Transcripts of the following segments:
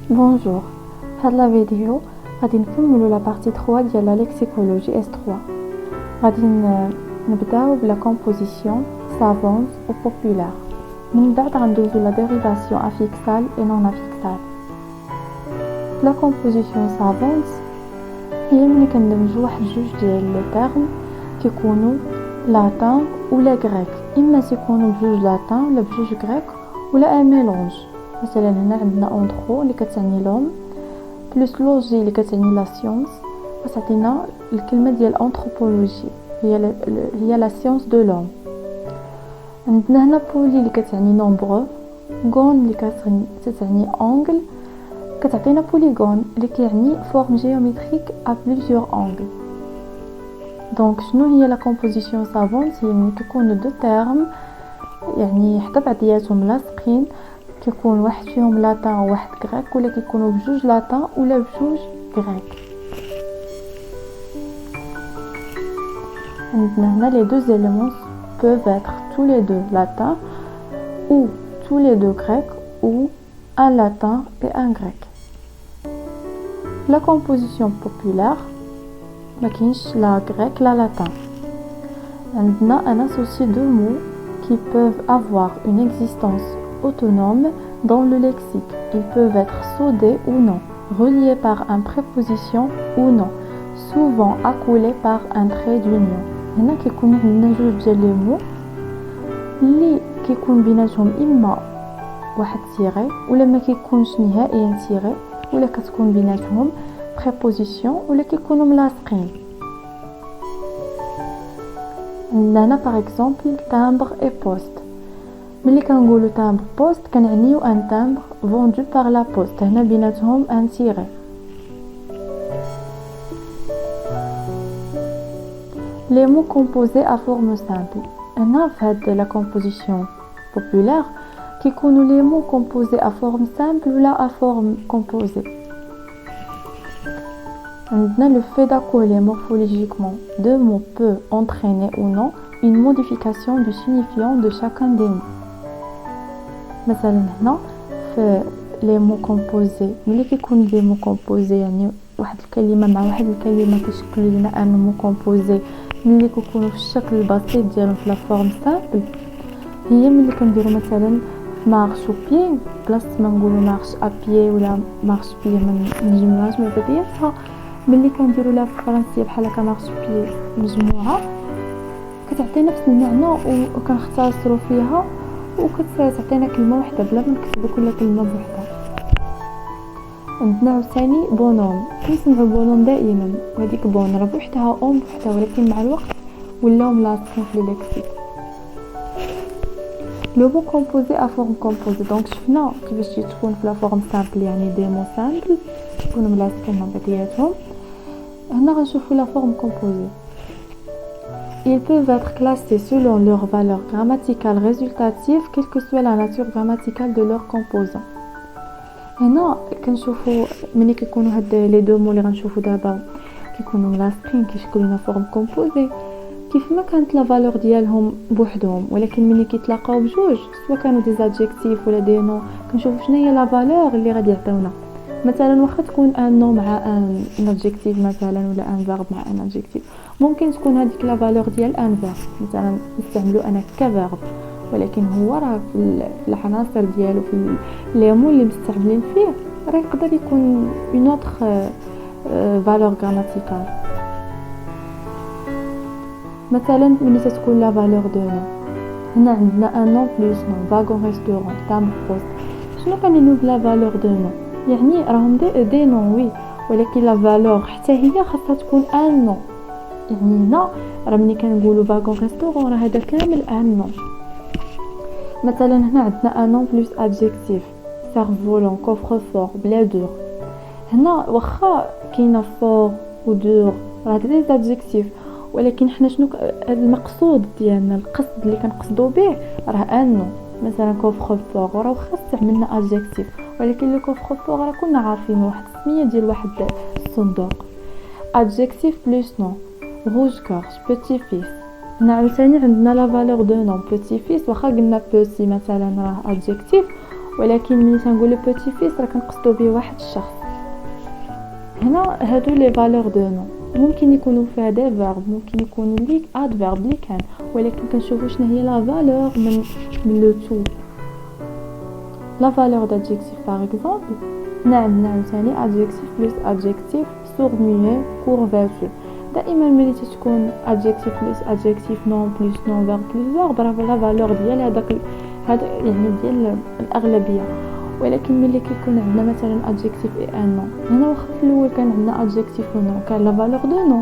Bonjour, هاد لا فيديو غادي نكملوا لا بارتي 3 ديال لا ليكسيكولوجي اس 3. غادي نبداو بلا كومبوزيسيون سافونز و بوبولار. من بعد غندوزو لا ديريفاسيون افيكسال اي نون افيكسال. لا كومبوزيسيون سافونز هي ملي كندمجو واحد جوج ديال لي تيرم كيكونوا لاتان ولا غريك، اما تيكونوا بجوج لاتان ولا بجوج غريك ولا ان ميلونج. مثلا هنا عندنا اونترو اللي كتعني لوم بلس لوجي اللي كتعني لا سيونس، غتعطينا الكلمه ديال انثروبولوجي هي لا سيونس دو لوم. عندنا هنا بولي اللي كتعني نومبرو، غون اللي كتعني اونغل، كتعطينا بوليغون اللي كيعني فورم جيومتريك ا بليزيور اونغل. دونك شنو هي لا كومبوزيسيون سافونت؟ هي ملي كيكونوا دو تيرم يعني حتى بعضياتهم لاصقين، كيكون واحد فيهم لاتان وواحد غريك، ولا كيكونوا بجوج لاتان ولا بجوج غريك. عندنا هنا les deux éléments peuvent être tous les deux latins ou tous les deux grecs ou un latin et un grec. La composition populaire ما كاينش لا grec لا latin. عندنا un associé de mots qui peuvent avoir une existence autonome dans le lexique. Ils peuvent être soudés ou non, reliés par une préposition ou non, souvent accoulés par un trait d'union. هنا كيكون عندنا جوج ديال لي مو اللي كيكون بيناتهم اما واحد تيغي ولا ما كيكونش نهائيا تيغي، ولا كتكون بيناتهم بريبوزيسيون ولا كيكونوا ملاصقين. عندنا هنا باغ اكزومبل تامبر اي بوست. ملي كنقولوا تامبر بوست كنعنيو ان تامبر فوندو بار لا بوست، هنا بيناتهم ان تيغي. Les mots composés à forme simple. هنا في هاد la composition populaire كيكونوا les mots composés à forme simple ولا à forme composée. عندنا le fait d'accoler morphologiquement deux mots peut entraîner ou non une modification du signifiant de chacun des mots. مثلا هنا في les mots composés ملي كيكون des mots composés يعني واحد الكلمه مع واحد الكلمه كيشكلوا لنا ان mot composé ملي كيكونوا في الشكل البسيط ديالهم في لا فورم سامبل. هي ملي كنديروا مثلا مارش و بي بلاصه ما نقولوا مارش ا بي ولا مارش بي ما نجمعوهاش مع بعضياتها، ملي كنديروا لها في الفرنسيه بحال هكا مارش بي مجموعه كتعطي نفس المعنى وكنختصروا فيها وكتعطينا كلمه واحده بلا ما نكتبوا كل كلمه بوحدها. عندنا عاوتاني بونوم، كنسمعوا بونوم دائما، وهذيك بون راه بوحدها اون بوحدها، ولكن مع الوقت ولاو ملاصقين في الليكسيك. لو مو كومبوزي ا فورم كومبوزي، دونك شفنا كيفاش تكون في لا فورم سامبل يعني دي مو سامبل يكونوا ملاصقين مع بعضياتهم. هنا غنشوفوا لا فورم كومبوزي. Ils peuvent être classés selon leur valeur grammaticale résultative, quelle que soit la nature grammaticale de leurs composants. هنا كنشوفوا ملي كيكونوا هاد لي دو مو اللي غنشوفوا دابا كيكونوا ملاصقين كيشكلوا لنا فورم كومبوزي، كيف ما كانت لا فالور ديالهم بوحدهم، ولكن ملي كيتلاقاو بجوج سواء كانوا دي زادجيكتيف ولا دي نو كنشوفوا شنو هي لا فالور اللي غادي يعطيونا. مثلا واخا تكون ان نو مع ان ادجيكتيف مثلا ولا ان فيرب مع ان ادجيكتيف، ممكن تكون هذيك لا فالور ديال ان فيرب. مثلا نستعملوا انا كفيرب، ولكن هو راه في العناصر ديالو في لي مو اللي مستعملين فيه راه يقدر يكون اون اوتر فالور غراماتيكال. مثلا ملي تكون لا فالور دو نو، هنا عندنا ان نو بلس نو فاغون ريستورون تامبر بوست. شنو كنعنيو بلا فالور دو نو؟ يعني راهم دي نو وي، ولكن لا فالور حتى هي خاصها تكون ان نو. يعني هنا راه ملي كنقولوا فاغون ريستورون راه هذا كامل ان نو. مثلا هنا عندنا ان نون بلس ادجيكتيف سيرفولون كوفر فور بلا دور. هنا واخا كاينه فور و دور راه دي ادجيكتيف، ولكن حنا شنو المقصود ديالنا، القصد اللي كنقصدوا به راه ان نون. مثلا كوفر فور راه واخا استعملنا ادجيكتيف، ولكن لو كوفر فور راه كنا عارفين واحد السميه ديال واحد الصندوق. ادجيكتيف بلس نون روج كورش بيتي فيس. هنا عاوتاني عندنا لا فالور دو نون بوتي فيس، واخا قلنا بوتي مثلا راه ادجيكتيف، ولكن ملي تنقولو بوتي فيس راه كنقصدو به واحد الشخص. هنا هادو لي فالور دو نو ممكن يكونوا فيها دي فيرب، ممكن يكونوا ليك ادفيرب لي كان، ولكن كنشوفوا شنو هي لا فالور من لو تو. لا فالور d'adjectif par exemple، نعم ثاني adjectif plus adjectif sourd muet court vertu. دائما ملي تكون adjectif plus adjectif non plus non verbe plus verbe راه لا فالور ديال هذا يعني ديال الاغلبيه. ولكن ملي كيكون عندنا مثلا adjectif et un nom، هنا واخا في الاول كان عندنا adjectif و nom كان لا فالور دو نو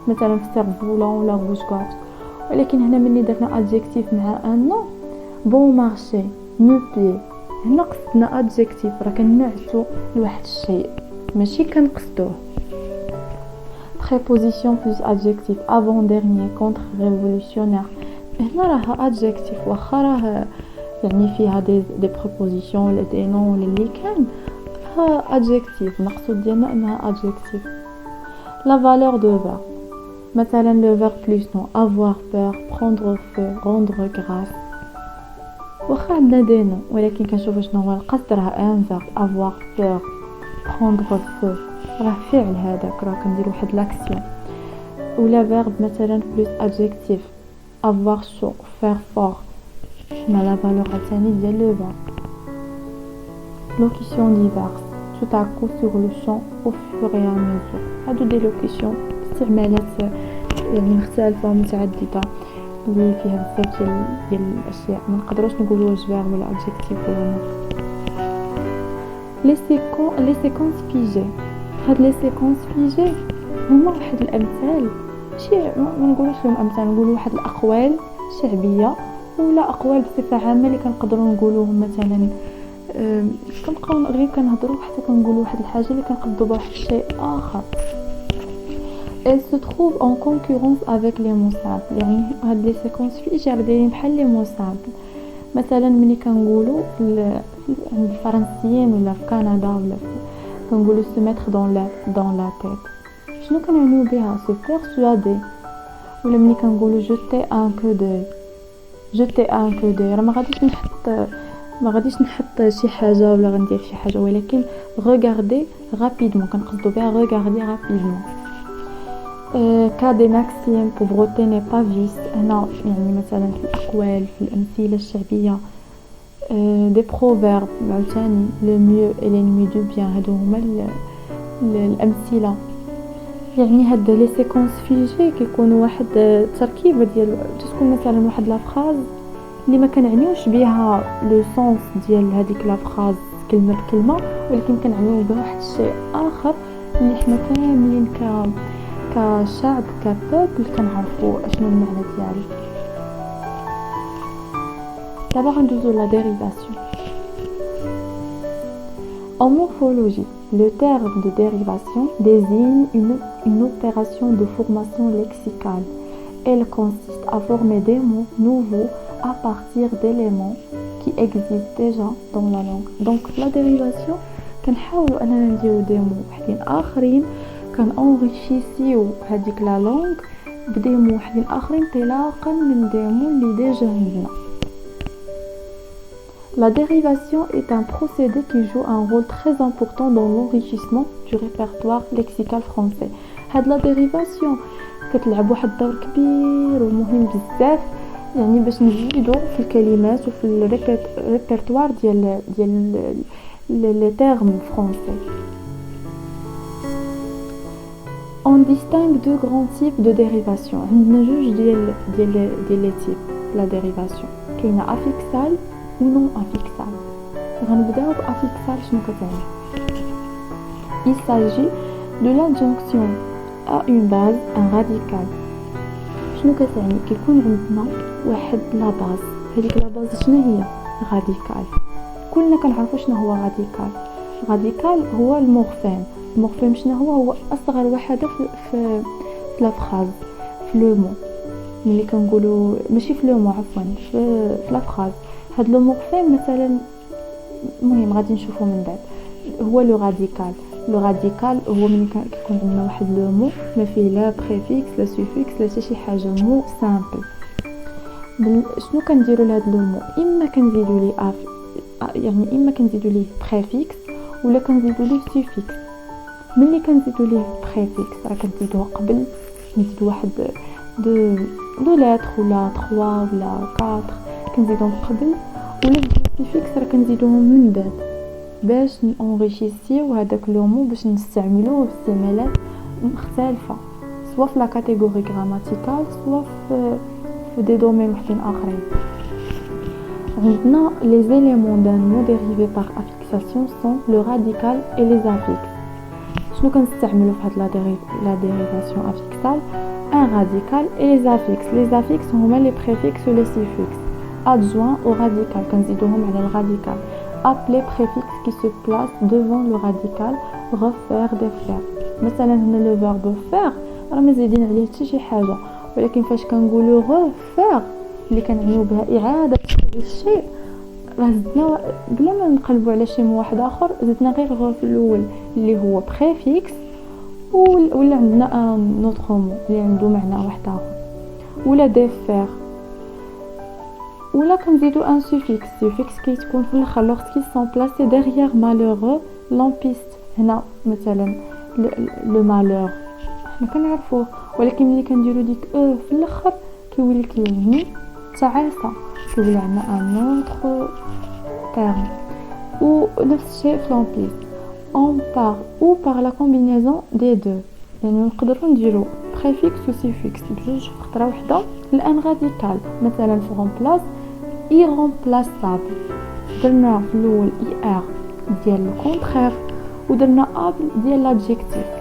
مثلا في verbe volant ولا rouge gorge، ولكن هنا ملي درنا adjectif مع un nom bon marché me plaît، هنا قصدنا adjectif راه كنعتو لواحد الشيء ماشي كنقصدوه. préposition plus adjectif avant dernier contre révolutionnaire، هنا راه adjectif واخا راه يعني فيها دي prépositions ولا دي نون ولا اللي كان adjectif، المقصود ديالنا انها adjectif. la valeur de verbe مثلا le verbe plus non avoir peur prendre feu rendre grâce، واخا عندنا دي نون ولكن كنشوفوا شنو هو القصد راه ان verbe avoir peur prendre feu راه فعل هذاك راه كندير واحد لاكسيون. ولا verbe مثلا plus adjectif avoir chaud faire fort، حنا لا فالور الثاني ديال لو verbe. locution diverse tout à coup sur le champ au fur et à mesure، هادو دي لوكيسيون استعمالات يعني مختلفه متعدده اللي فيها بزاف ديال الاشياء، ما نقدروش نقولوا واش verbe ولا adjectif ولا لي سيكونس فيجي. هاد لي سيكونس فيجي هما واحد الامثال، ماشي ما نقولوش لهم امثال، نقولوا واحد الاقوال شعبيه ولا اقوال بصفه عامه اللي كنقدروا نقولوهم مثلا كنبقاو غير كنهضروا حتى كنقولوا واحد الحاجه اللي كنقصدوا بها واحد الشيء اخر. elle se trouve en concurrence avec les mots simples، يعني هاد لي سيكونس فيجي دايرين بحال لي mots simples. مثلا ملي كنقولوا عند الفرنسيين ولا في كندا ولا كنقولوا se mettre dans la tête، شنو كنعنيو بها؟ se persuader. ولا ملي كنقولوا jeter un coup d'œil راه ما غاديش نحط شي حاجه ولا غندير شي حاجه، ولكن regarder rapidement كنقصدوا بها regarder rapidement. cas des maximes pauvreté n'est pas vice، هنا يعني مثلا في الاقوال في الامثله الشعبيه. دي بروفيرب عاوتاني لو ميو et l'ennemi du bien، هادو هما الامثله. يعني هاد لي سيكونس فيجي كيكونوا واحد التركيبه ديال تكون مثلا واحد لا فراز اللي ما كنعنيوش بها لو سونس ديال هذيك لا فراز كلمه بكلمه، ولكن كنعنيو بها واحد الشيء اخر اللي حنا كاملين كشعب كبوبل كنعرفوا اشنو المعنى ديالو. دابا غندوزو لا ديريفاسيون. En morphologie, le terme de dérivation désigne une opération de formation lexicale. Elle consiste à former des mots nouveaux à partir d'éléments qui existent déjà dans la langue. Donc la dérivation كنحاولوا اننا نديرو دي مو وحدين اخرين كنانريشيسيو هذيك لا لونغ بدي مو وحدين اخرين انطلاقا من دي مو اللي ديجا عندنا. La dérivation est un procédé qui joue un rôle très important dans l'enrichissement du répertoire lexical français. هاد la dérivation كتلعب واحد الدور كبير ومهم بزاف يعني باش نزيدو في الكلمات وفي الريبرتوار ديال les termes français. On distingue deux grands types de dérivation. عندنا جوج ديال لي تيب لا ديريفاسيون، كاينه افيكسال و نون افيكسال. غنبداو بافيكسال. شنو كتعني؟ Il s'agit de l'adjonction à une base un radical. شنو كتعني؟ كيكون عندنا واحد لا باز، هذيك لا باز شنو هي؟ راديكال. كلنا كنعرفوا شنو هو راديكال. راديكال هو المورفيم شنو هو اصغر وحده في لا فراز في لو مو. ملي كنقولوا ماشي في لو مو عفوا في لا فراز هاد لو مورفيم مثلا المهم غادي نشوفوا من بعد هو لو راديكال هو ملي كيكون عندنا واحد لو مو ما فيه لا بريفيكس لا سوفيكس لا حتى شي حاجه، مو سامبل. شنو كنديروا لهاد لو مو؟ اما كنزيدوا ليه يعني اما كنزيدوا ليه بريفيكس ولا كنزيدوا ليه سوفيكس. ملي كنزيدوا ليه بريفيكس راه كنزيدوه قبل، نزيدوا واحد دو لاتر ولا 3 ولا 4 كنزيدوهم قبل، ولا سوفيكس راه كنزيدوهم من بعد باش نونريشيسيو هذاك لو مو باش نستعملوه في استعمالات مختلفه، سواء في لا كاتيجوري غراماتيكال سواء في دي دومين وحدين اخرين. عندنا les éléments d'un mot dérivé par affixation sont le radical et les affixes. شنو كنستعملوا في هاد لا dérivation affixale؟ un radical et les affixes. Les affixes هما les préfixes ou les suffixes adjoints au radical كنزيدوهم على الراديكال. appeler préfixe qui se place devant le radical refaire défaire. مثلا هنا لو verbe faire راه ما زايدين عليه حتى شي حاجه، ولكن فاش كنقولوا refaire اللي كنعنيو بها اعاده الشيء راه زدنا بلا ما نقلبوا على شي مو واحد اخر، زدنا غير غو في الاول اللي هو بريفيكس ولا عندنا ان نوتر مو اللي عنده معنى واحد اخر، ولا ديفير، ولا كنزيدو ان سوفيكس. سوفيكس كيتكون في الاخر لوغسكي سون بلاسي ديغيير مالوغو لامبيست. هنا مثلا لو مالور حنا كنعرفوه، ولكن ملي كنديرو ديك في الاخر كيولي كيعني تعاسه، كيولي عندنا ان نوتر terme. Ou نفس الشيء في لامبيست on part ou par la combinaison des deux، يعني نقدروا نديرو préfixe و suffix بجوج في خطره واحده. الان راديكال مثلا في remplace irremplaçable درنا في الاول er ديال الكونترير ودرنا able ديال l'adjectif.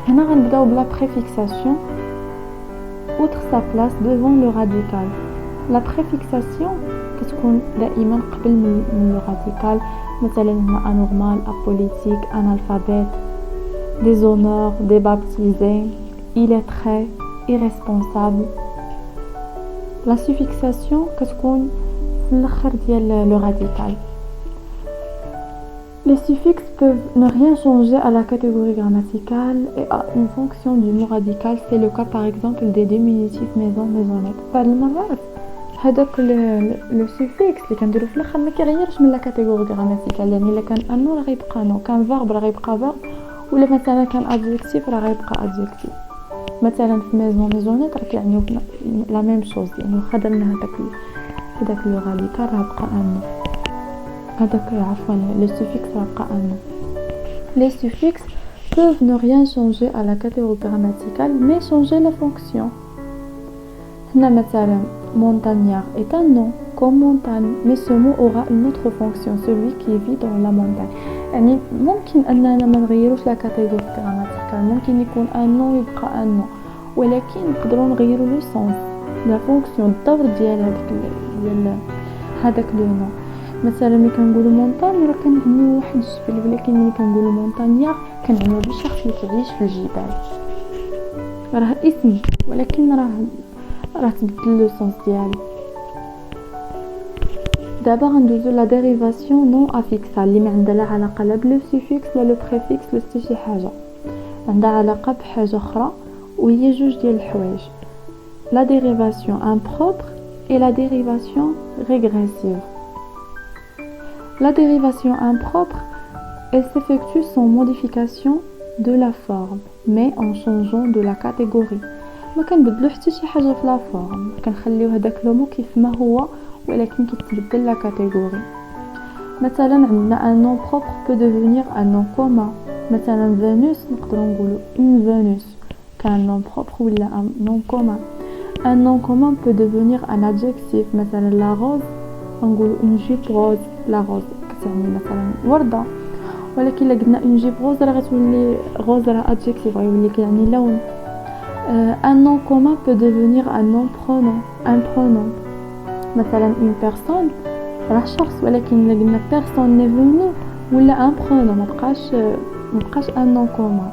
هنا غنبداو بلا préfixation outre sa place devant le radical. La préfixation كتكون دائما قبل من لو راديكال، مثلا هنا anormal, apolitique, analphabète, déshonneur, débaptisé, illettré, irresponsable. La suffixation كتكون في الاخر ديال لو راديكال. Les suffixes peuvent ne rien changer à la catégorie grammaticale et à une fonction du mot radical. C'est le cas par exemple des diminutifs maison, maisonnette. فهاد المرات هذاك لو سوفيكس اللي كنديرو في الاخر ما كيغيرش من لا كاتيجوري غراماتيكال، يعني الا كان انو راه غيبقى نو، كان فيرب راه غيبقى فيرب، ولا مثلا كان ادجكتيف راه غيبقى ادجكتيف. مثلا في ميزون ميزونيت راه كيعنيو لا ميم شوز، يعني واخا درنا هذاك لو راديكال راه بقى انو، هذاك عفوا لو سوفيكس راه بقى انو. Les suffixes peuvent ne rien changer à la catégorie grammaticale mais changer la fonction. هنا مثلا montagnard est un nom comme montagne mais ce mot aura une autre fonction, celui qui vit dans la montagne. يعني ممكن اننا ما نغيروش لا كاتيجوري غراماتيكال، ممكن يكون ان نو يبقى ان نو، ولكن نقدروا نغيروا لو سونس لا فونكسيون الدور ديال هذاك لو نو. مثلا ملي كنقولوا مونطاني راه كنعنيو واحد الجبل، ولكن ملي كنقولوا مونطانيا كنعنيو بالشخص اللي كيعيش في الجبال، راه اسم ولكن راه تبدل لو سونس ديالو. دابا غندوزو لا ديريفاسيون نون افيكسال اللي ما عندها لا علاقه لا بلو سوفيكس لا لو بريفيكس لا حتى شي حاجه، عندها علاقه بحاجه اخرى وهي جوج ديال الحوايج، لا ديريفاسيون امبروبر et la dérivation régressive. La dérivation impropre, elle s'effectue sans modification de la forme mais en changeant de la catégorie. ما كنبدلو حتى شي حاجه في لا فورم، كنخليو هذاك لو مو كيف ما هو ولكن كيتبدل لا كاتيجوري. مثلا عندنا ان نون بروبر peut devenir un nom commun، مثلا فينوس نقدروا نقولوا une Vénus كان نون بروبر ولا ان نون كومان. un nom commun peut devenir un adjectif، مثلا la rose نقولوا une jupe rose، la rose كتعني مثلا ورده، ولكن الا قلنا une jupe rose راه غتولي غوز راه adjectif غيولي كيعني لون. un nom commun peut devenir un nom pronom، un pronom مثلا une personne راه شخص، ولكن الا قلنا personne n'est venu ولا un pronom ما بقاش un nom commun.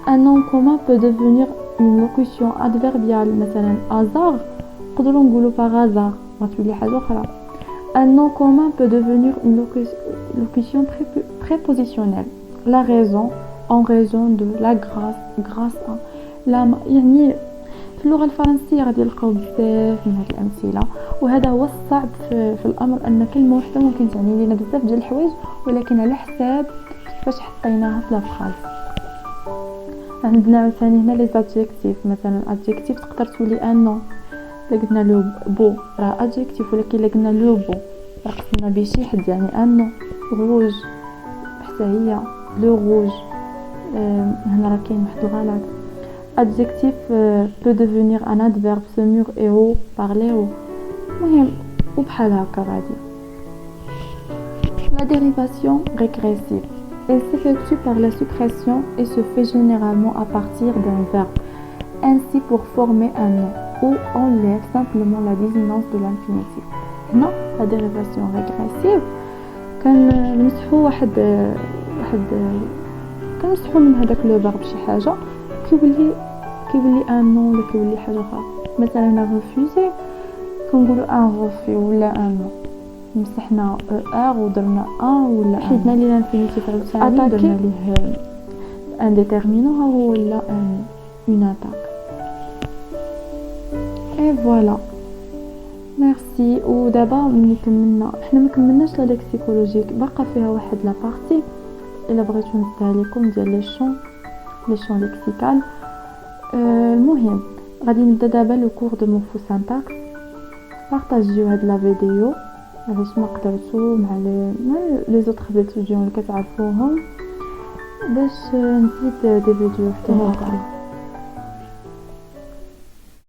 un nom commun peut devenir une locution adverbiale، مثلا hasard نقدروا نقولوا par hasard غتولي حاجه اخرى. un nom commun peut devenir une locution prépositionnelle، la raison en raison de، la grâce grâce à، لا يعني في اللغه الفرنسيه غادي نلقاو بزاف من هاد الامثله، وهذا هو الصعب في الامر ان كلمه واحده ممكن تعني لنا بزاف ديال الحوايج ولكن على حساب كيفاش حطيناها في لافراز. عندنا عاوتاني هنا لي زادجيكتيف، مثلا ادجيكتيف تقدر تولي ان نو، الا قلنا لو بو راه ادجيكتيف، ولكن الا قلنا لو بو راه قصدنا به شي حد يعني ان نو. روج حتى هي لو روج، هنا راه كاين واحد الغلط. adjectif peut devenir un adverbe se mur et haut parler haut. المهم وبحال هكا غادي. La dérivation régressive, elle s'effectue par la suppression et se fait généralement à partir d'un verbe. Ainsi pour former un nom ou enlève simplement la désinence de l'infinitif. هنا la dérivation régressive كنمسحوا واحد كنمسحوا من هذاك لو فيرب شي حاجه كيولي ان نو ولا كيولي حاجه اخرى. مثلا هنا ريفوزي كنقولوا ان روفي ولا ان نو، مسحنا ار ودرنا ان ولا حيدنا ليه الانفينيتيف عاوتاني درنا ليه ان ديتيرمينو ها هو ولا اون اتاك. اي فوالا ميرسي. ودابا ملي كملنا حنا ما كملناش لا ليكسيكولوجيك، باقا فيها واحد لا بارتي الا بغيتو نزيدها لكم ديال لي شون ليكسيكال. المهم غادي نبدا دابا لو كور دو مورفو سانتاكس. بارطاجيو هاد لا فيديو باش ما قدرتو مع لي زوطر فيديو اللي كتعرفوهم باش نزيد دي فيديو حتى